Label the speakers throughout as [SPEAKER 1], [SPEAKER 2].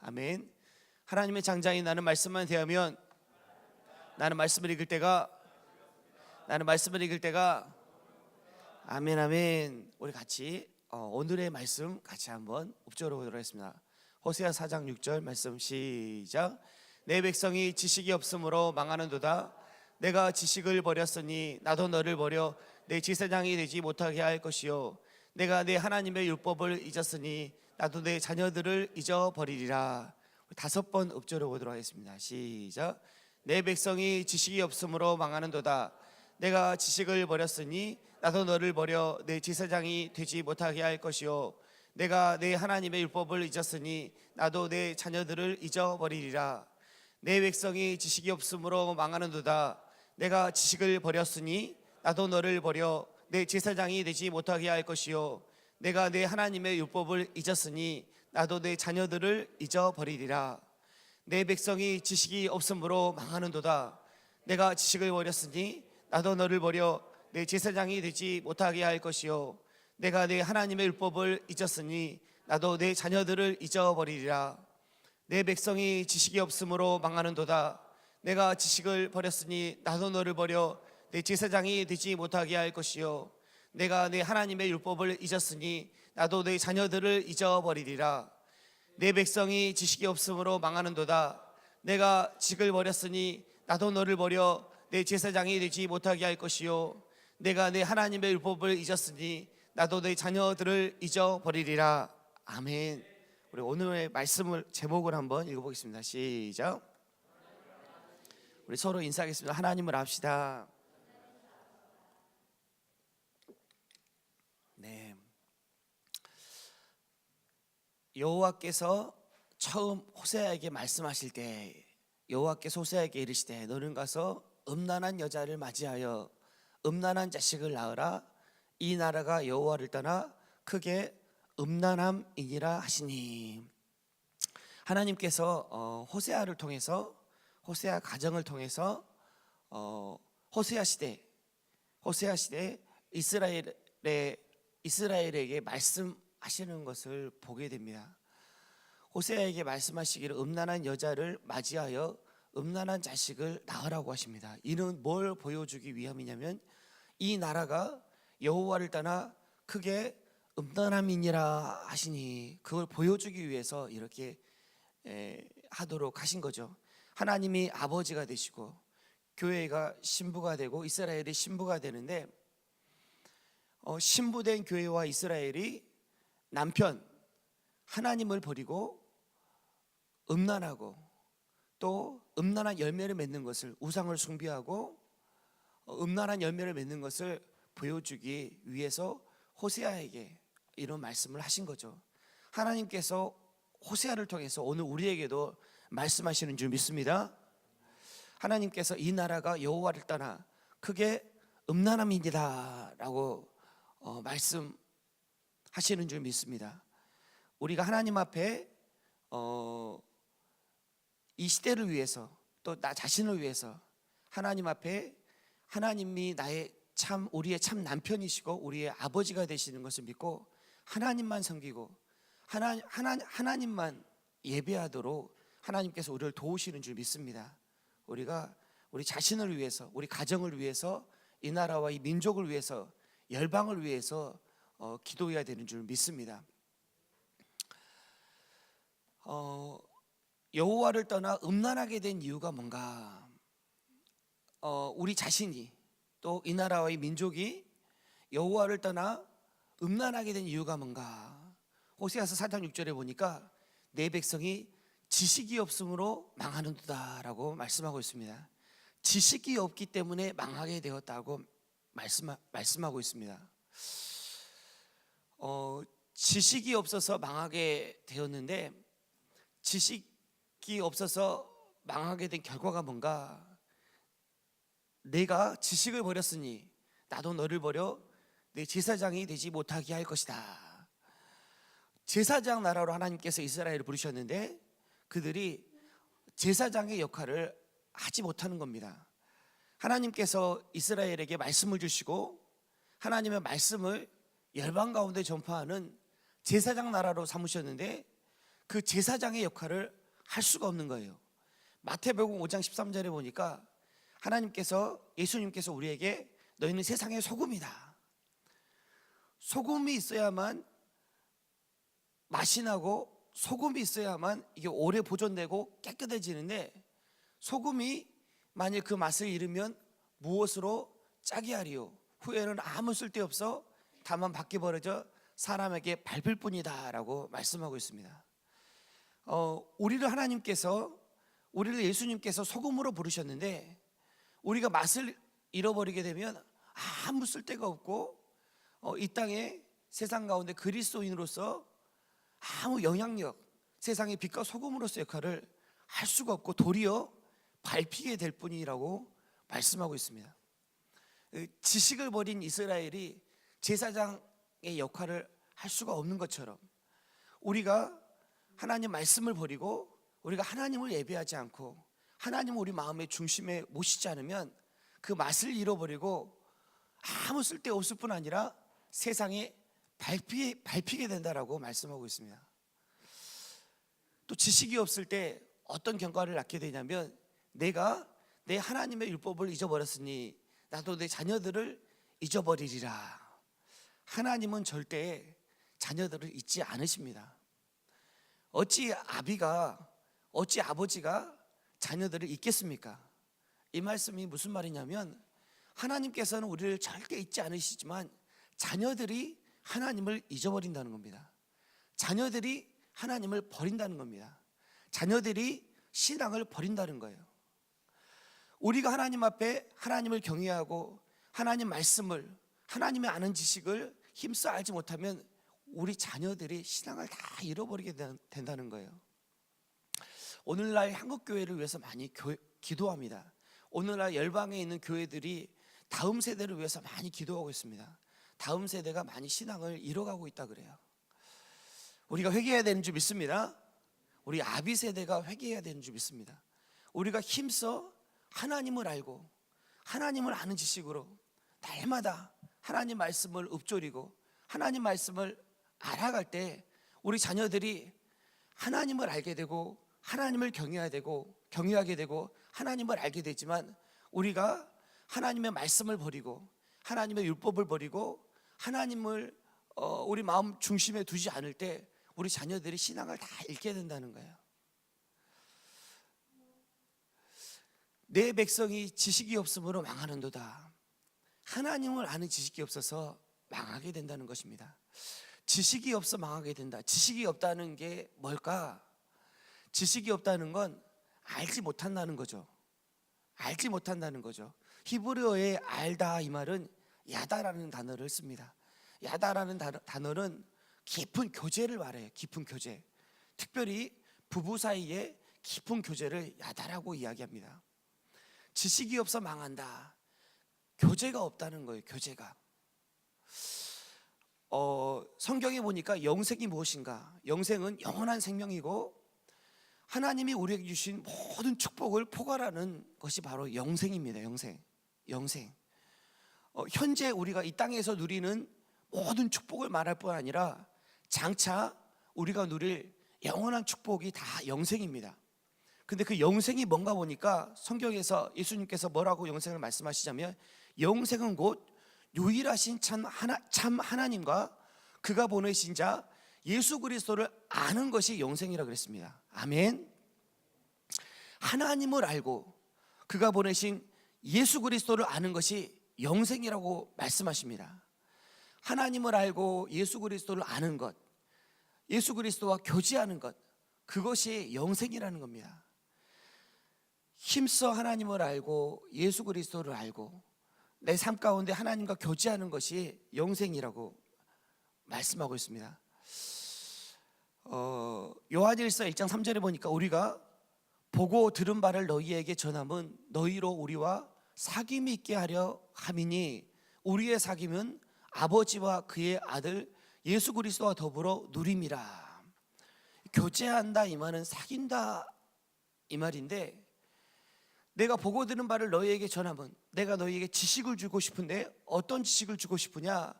[SPEAKER 1] 아멘. 하나님의 장자인 나는 말씀만 대하면 나는 말씀을 읽을 때가 아멘 아멘. 우리 같이 오늘의 말씀 같이 한번 읊조려 보도록 하겠습니다. 호세아 4장 6절 말씀 시작. 내 백성이 지식이 없으므로 망하는도다. 내가 지식을 버렸으니 나도 너를 버려 내 제사장이 되지 못하게 할 것이요 내가 내 하나님의 율법을 잊었으니 나도 내 자녀들을 잊어버리리라. 5번 읊조려 보도록 하겠습니다. 시작. 내 백성이 지식이 없으므로 망하는도다. 내가 지식을 버렸으니 나도 너를 버려 내 제사장이 되지 못하게 할 것이요 내가 내 하나님의 율법을 잊었으니 나도 내 자녀들을 잊어버리리라. 내 백성이 지식이 없으므로 망하는도다. 내가 지식을 버렸으니 나도 너를 버려 내 제사장이 되지 못하게 할 것이요 내가 내 하나님의 율법을 잊었으니 나도 내 자녀들을 잊어버리리라. 내 백성이 지식이 없으므로 망하는도다. 내가 지식을 버렸으니 나도 너를 버려 내 제사장이 되지 못하게 할 것이요 내가 내 하나님의 율법을 잊었으니 나도 내 자녀들을 잊어버리리라. 내 백성이 지식이 없으므로 망하는도다. 내가 지식을 버렸으니 나도 너를 버려 내 제사장이 되지 못하게 할 것이요 내가 내 하나님의 율법을 잊었으니 나도 내 자녀들을 잊어버리리라. 내 백성이 지식이 없으므로 망하는도다. 내가 지식을 버렸으니 나도 너를 버려 내 제사장이 되지 못하게 할 것이요 내가 내 하나님의 율법을 잊었으니 나도 내 자녀들을 잊어버리리라. 아멘. 우리 오늘의 말씀을 제목을 한번 읽어보겠습니다. 시작. 우리 서로 인사하겠습니다. 하나님을 압시다. 네. 여호와께서 처음 호세아에게 말씀하실 때 여호와께서 호세아에게 이르시되 너는 가서 음란한 여자를 맞이하여 음란한 자식을 낳으라. 이 나라가 여호와를 떠나 크게 음란함이니라 하시니. 하나님께서 호세아를 통해서 호세아 가정을 통해서 호세아 시대 이스라엘에게 말씀하시는 것을 보게 됩니다. 호세아에게 말씀하시기를 음란한 여자를 맞이하여 음란한 자식을 낳으라고 하십니다. 이는 뭘 보여주기 위함이냐면 이 나라가 여호와를 떠나 크게 음란함이니라 하시니 그걸 보여주기 위해서 이렇게 하도록 하신 거죠. 하나님이 아버지가 되시고 교회가 신부가 되고 이스라엘이 신부가 되는데 신부된 교회와 이스라엘이 남편 하나님을 버리고 음란하고 또 음란한 열매를 맺는 것을 우상을 숭배하고 음란한 열매를 맺는 것을 보여주기 위해서 호세아에게 이런 말씀을 하신 거죠. 하나님께서 호세아를 통해서 오늘 우리에게도 말씀하시는 줄 믿습니다. 하나님께서 이 나라가 여호와를 떠나 크게 음란함이니라 라고 말씀하시는 줄 믿습니다. 우리가 하나님 앞에 이 시대를 위해서 또 나 자신을 위해서 하나님 앞에 하나님이 우리의 참 남편이시고 우리의 아버지가 되시는 것을 믿고 하나님만 섬기고 하나님만 예배하도록 하나님께서 우리를 도우시는 줄 믿습니다. 우리가 우리 자신을 위해서 우리 가정을 위해서 이 나라와 이 민족을 위해서 열방을 위해서 기도해야 되는 줄 믿습니다. 여호와를 떠나 음란하게 된 이유가 뭔가? 우리 자신이 또 이 나라와 이 민족이 여호와를 떠나 음란하게 된 이유가 뭔가? 호세아서 4장 6절에 보니까 내 백성이 지식이 없으므로 망하는도다 라고 말씀하고 있습니다. 지식이 없기 때문에 망하게 되었다고 말씀하고 있습니다. 지식이 없어서 망하게 되었는데 지식이 없어서 망하게 된 결과가 뭔가? 내가 지식을 버렸으니 나도 너를 버려 내 제사장이 되지 못하게 할 것이다. 제사장 나라로 하나님께서 이스라엘을 부르셨는데 그들이 제사장의 역할을 하지 못하는 겁니다. 하나님께서 이스라엘에게 말씀을 주시고 하나님의 말씀을 열방 가운데 전파하는 제사장 나라로 삼으셨는데 그 제사장의 역할을 할 수가 없는 거예요. 마태복음 5장 13절에 보니까 예수님께서 우리에게 너희는 세상의 소금이다. 소금이 있어야만 맛이 나고 소금이 있어야만 이게 오래 보존되고 깨끗해지는데, 소금이 만일 그 맛을 잃으면 무엇으로 짜게 하리요? 후에는 아무 쓸데없어 다만 밖에 버려져 사람에게 밟을 뿐이다 라고 말씀하고 있습니다. 우리를 예수님께서 소금으로 부르셨는데, 우리가 맛을 잃어버리게 되면 아무 쓸데가 없고 이 땅에 세상 가운데 그리스도인으로서 아무 영향력, 세상의 빛과 소금으로서 역할을 할 수가 없고 도리어 밟히게 될 뿐이라고 말씀하고 있습니다. 지식을 버린 이스라엘이 제사장의 역할을 할 수가 없는 것처럼, 우리가 하나님 말씀을 버리고 우리가 하나님을 예배하지 않고 하나님을 우리 마음의 중심에 모시지 않으면 그 맛을 잃어버리고 아무 쓸데없을 뿐 아니라 세상에 밟히게 된다라고 말씀하고 있습니다. 또 지식이 없을 때 어떤 결과를 낳게 되냐면, 내가 내 하나님의 율법을 잊어버렸으니 나도 내 자녀들을 잊어버리리라. 하나님은 절대 자녀들을 잊지 않으십니다. 어찌 아버지가 자녀들을 잊겠습니까? 이 말씀이 무슨 말이냐면, 하나님께서는 우리를 절대 잊지 않으시지만 자녀들이 하나님을 잊어버린다는 겁니다. 자녀들이 하나님을 버린다는 겁니다. 자녀들이 신앙을 버린다는 거예요. 우리가 하나님 앞에 하나님을 경외하고 하나님 말씀을, 하나님의 아는 지식을 힘써 알지 못하면 우리 자녀들이 신앙을 다 잃어버리게 된다는 거예요. 오늘날 한국교회를 위해서 많이 기도합니다. 오늘날 열방에 있는 교회들이 다음 세대를 위해서 많이 기도하고 있습니다. 다음 세대가 많이 신앙을 잃어가고 있다 그래요. 우리가 회개해야 되는 줄 믿습니다. 우리 아비 세대가 회개해야 되는 줄 믿습니다. 우리가 힘써 하나님을 알고 하나님을 아는 지식으로 날마다 하나님 말씀을 읊조리고 하나님 말씀을 알아갈 때 우리 자녀들이 하나님을 알게 되고 하나님을 경외하게 되고 하나님을 알게 되지만, 우리가 하나님의 말씀을 버리고 하나님의 율법을 버리고 하나님을 우리 마음 중심에 두지 않을 때 우리 자녀들이 신앙을 다 잃게 된다는 거예요. 내 백성이 지식이 없으므로 망하는도다. 하나님을 아는 지식이 없어서 망하게 된다는 것입니다. 지식이 없어 망하게 된다. 지식이 없다는 게 뭘까? 지식이 없다는 건 알지 못한다는 거죠. 알지 못한다는 거죠. 히브리어의 알다, 이 말은 야다라는 단어를 씁니다. 야다라는 단어는 깊은 교제를 말해요. 깊은 교제. 특별히 부부 사이에 깊은 교제를 야다라고 이야기합니다. 지식이 없어 망한다. 교제가 없다는 거예요. 교제가. 성경에 보니까 영생이 무엇인가? 영생은 영원한 생명이고 하나님이 우리에게 주신 모든 축복을 포괄하는 것이 바로 영생입니다. 영생. 현재 우리가 이 땅에서 누리는 모든 축복을 말할 뿐 아니라 장차 우리가 누릴 영원한 축복이 다 영생입니다. 근데 그 영생이 뭔가 보니까 성경에서 예수님께서 뭐라고 영생을 말씀하시자면, 영생은 곧 유일하신 참 하나님과 그가 보내신 자 예수 그리스도를 아는 것이 영생이라고 그랬습니다. 아멘. 하나님을 알고 그가 보내신 예수 그리스도를 아는 것이 영생이라고 말씀하십니다. 하나님을 알고 예수 그리스도를 아는 것, 예수 그리스도와 교제하는 것, 그것이 영생이라는 겁니다. 힘써 하나님을 알고 예수 그리스도를 알고 내 삶 가운데 하나님과 교제하는 것이 영생이라고 말씀하고 있습니다. 요한일서 1장 3절에 보니까, 우리가 보고 들은 바를 너희에게 전함은 너희로 우리와 사귐이 있게 하려 함이니 우리의 사귐은 아버지와 그의 아들 예수 그리스도와 더불어 누림이라. 교제한다 이 말은 사귄다 이 말인데, 내가 보고 들은 바를 너희에게 전함은, 내가 너희에게 지식을 주고 싶은데 어떤 지식을 주고 싶으냐?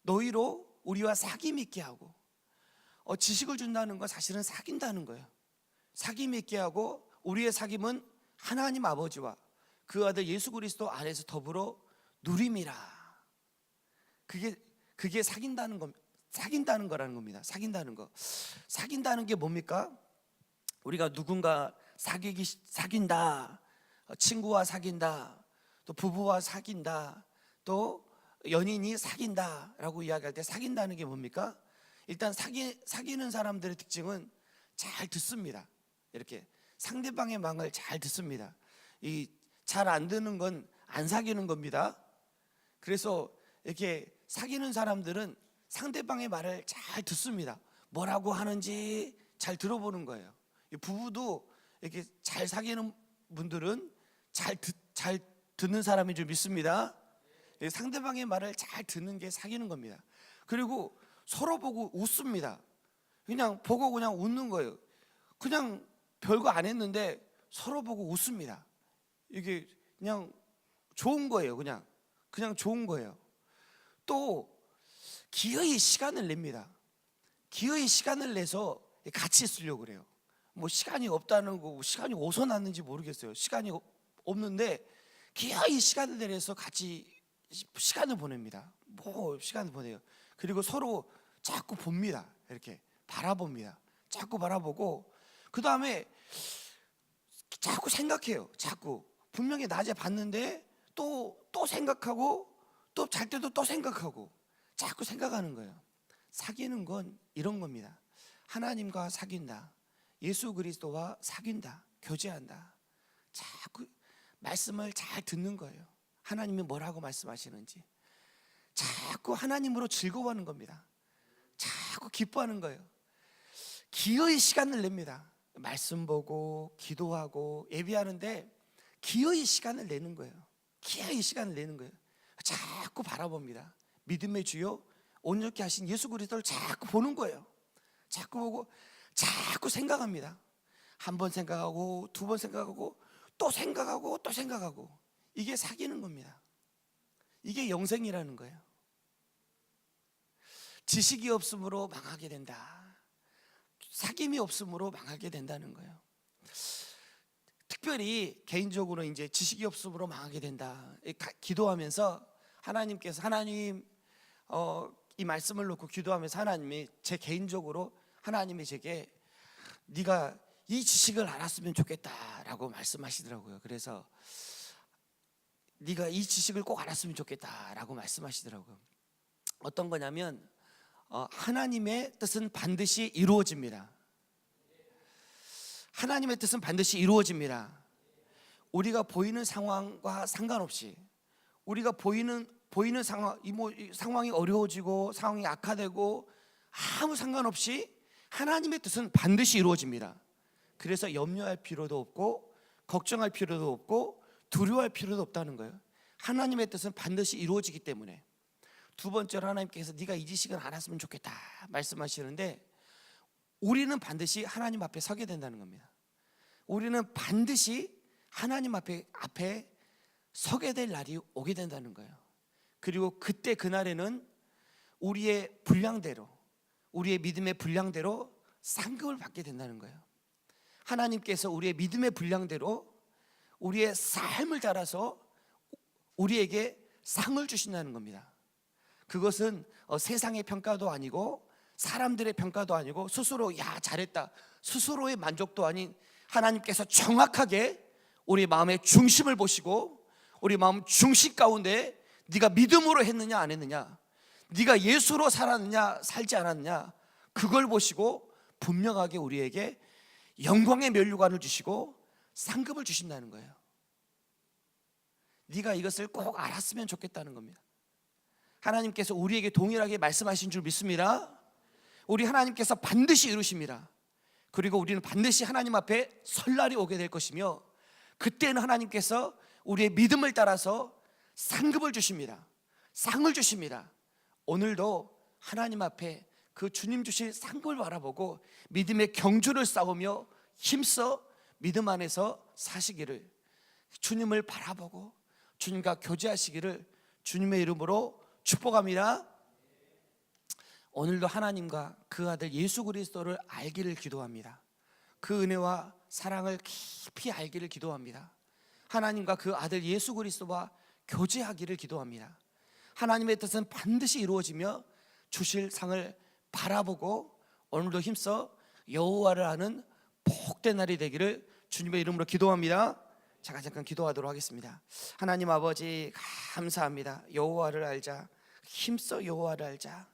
[SPEAKER 1] 너희로 우리와 사귐이 있게 하고, 지식을 준다는 건 사실은 사귄다는 거예요. 사귐 있게 하고 우리의 사귐은 하나님 아버지와 그 아들 예수 그리스도 안에서 더불어 누림이라. 그게 사귄다는 거라는 겁니다. 사귄다는 거. 사귄다는 게 뭡니까? 우리가 누군가 사귄다, 친구와 사귄다, 또 부부와 사귄다, 또 연인이 사귄다라고 이야기할 때 사귄다는 게 뭡니까? 일단 사귀는 사람들의 특징은 잘 듣습니다. 이렇게 상대방의 말을 잘 듣습니다. 이 잘 안 듣는 건 안 사귀는 겁니다. 그래서 이렇게 사귀는 사람들은 상대방의 말을 잘 듣습니다. 뭐라고 하는지 잘 들어보는 거예요. 부부도 이렇게 잘 사귀는 분들은 잘 듣는 사람인 줄 믿습니다. 상대방의 말을 잘 듣는 게 사귀는 겁니다. 그리고 서로 보고 웃습니다. 그냥 보고 그냥 웃는 거예요. 그냥 별거 안 했는데 서로 보고 웃습니다. 이게 그냥 좋은 거예요. 그냥 좋은 거예요. 또 기어이 시간을 냅니다. 기어이 시간을 내서 같이 있으려고 그래요. 뭐 시간이 없다는 거고 시간이 어디서 났는지 모르겠어요. 시간이 없는데 기어이 시간을 내서 같이 시간을 보냅니다. 뭐 시간을 보내요. 그리고 서로 자꾸 봅니다. 이렇게 바라봅니다. 자꾸 바라보고 그 다음에 자꾸 생각해요. 자꾸 분명히 낮에 봤는데 또 생각하고 또 잘 때도 또 생각하고 자꾸 생각하는 거예요. 사귀는 건 이런 겁니다. 하나님과 사귄다, 예수 그리스도와 사귄다, 교제한다. 자꾸 말씀을 잘 듣는 거예요. 하나님이 뭐라고 말씀하시는지 자꾸 하나님으로 즐거워하는 겁니다. 자꾸 기뻐하는 거예요. 기어이 시간을 냅니다. 말씀 보고 기도하고 예배하는데 기어이 시간을 내는 거예요. 기어이 시간을 내는 거예요. 자꾸 바라봅니다. 믿음의 주요 온전케 하신 예수 그리스도를 자꾸 보는 거예요. 자꾸 보고 자꾸 생각합니다. 한 번 생각하고 두 번 생각하고 또 생각하고 또 생각하고. 이게 사귀는 겁니다. 이게 영생이라는 거예요. 지식이 없으므로 망하게 된다. 사귐이 없으므로 망하게 된다는 거예요. 특별히 개인적으로 이제 지식이 없으므로 망하게 된다. 기도하면서 하나님께서 이 말씀을 놓고 기도하면서 하나님이 제 개인적으로 하나님이 제게 네가 이 지식을 알았으면 좋겠다라고 말씀하시더라고요. 그래서 네가 이 지식을 꼭 알았으면 좋겠다라고 말씀하시더라고요. 어떤 거냐면 하나님의 뜻은 반드시 이루어집니다. 하나님의 뜻은 반드시 이루어집니다. 우리가 보이는 상황과 상관없이 우리가 보이는 상황이 어려워지고 상황이 악화되고 아무 상관없이 하나님의 뜻은 반드시 이루어집니다. 그래서 염려할 필요도 없고 걱정할 필요도 없고 두려워할 필요도 없다는 거예요. 하나님의 뜻은 반드시 이루어지기 때문에. 두 번째로 하나님께서 네가 이 지식을 알았으면 좋겠다 말씀하시는데 우리는 반드시 하나님 앞에 서게 된다는 겁니다. 우리는 반드시 하나님 앞에 서게 될 날이 오게 된다는 거예요. 그리고 그때 그날에는 우리의 분량대로 우리의 믿음의 분량대로 상급을 받게 된다는 거예요. 하나님께서 우리의 믿음의 분량대로 우리의 삶을 따라서 우리에게 상을 주신다는 겁니다. 그것은 세상의 평가도 아니고 사람들의 평가도 아니고 스스로 야 잘했다 스스로의 만족도 아닌 하나님께서 정확하게 우리 마음의 중심을 보시고 우리 마음 중심 가운데 네가 믿음으로 했느냐 안 했느냐, 네가 예수로 살았느냐 살지 않았느냐, 그걸 보시고 분명하게 우리에게 영광의 면류관을 주시고 상급을 주신다는 거예요. 네가 이것을 꼭 알았으면 좋겠다는 겁니다. 하나님께서 우리에게 동일하게 말씀하신 줄 믿습니다. 우리 하나님께서 반드시 이루십니다. 그리고 우리는 반드시 하나님 앞에 설 날이 오게 될 것이며 그때는 하나님께서 우리의 믿음을 따라서 상급을 주십니다. 상을 주십니다. 오늘도 하나님 앞에 그 주님 주실 상급을 바라보고 믿음의 경주를 싸우며 힘써 믿음 안에서 사시기를, 주님을 바라보고 주님과 교제하시기를 주님의 이름으로 축복합니다. 오늘도 하나님과 그 아들 예수 그리스도를 알기를 기도합니다. 그 은혜와 사랑을 깊이 알기를 기도합니다. 하나님과 그 아들 예수 그리스도와 교제하기를 기도합니다. 하나님의 뜻은 반드시 이루어지며 주실 상을 바라보고 오늘도 힘써 여호와를 아는 복된 날이 되기를 주님의 이름으로 기도합니다. 잠깐 기도하도록 하겠습니다. 하나님 아버지 감사합니다. 여호와를 알자. 힘써 여호와를 알자.